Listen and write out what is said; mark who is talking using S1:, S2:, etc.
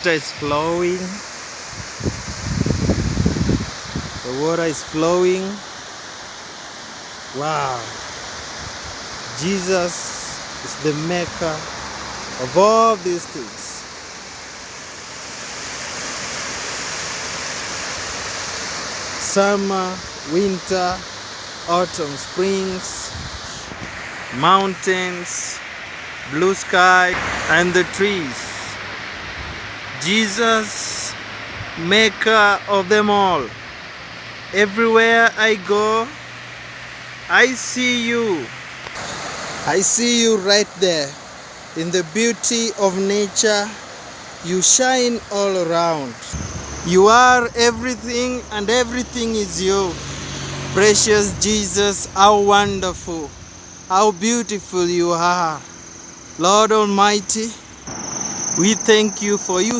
S1: Water is flowing. The water is flowing. Wow. Jesus is the maker of all these things. Summer, winter, autumn, springs, mountains, blue sky, and the trees. Jesus, maker of them all. Everywhere I go, I see you. I see you right there. In the beauty of nature, you shine all around. You are everything and everything is you. Precious Jesus, how wonderful, how beautiful you are. Lord Almighty, we thank you for you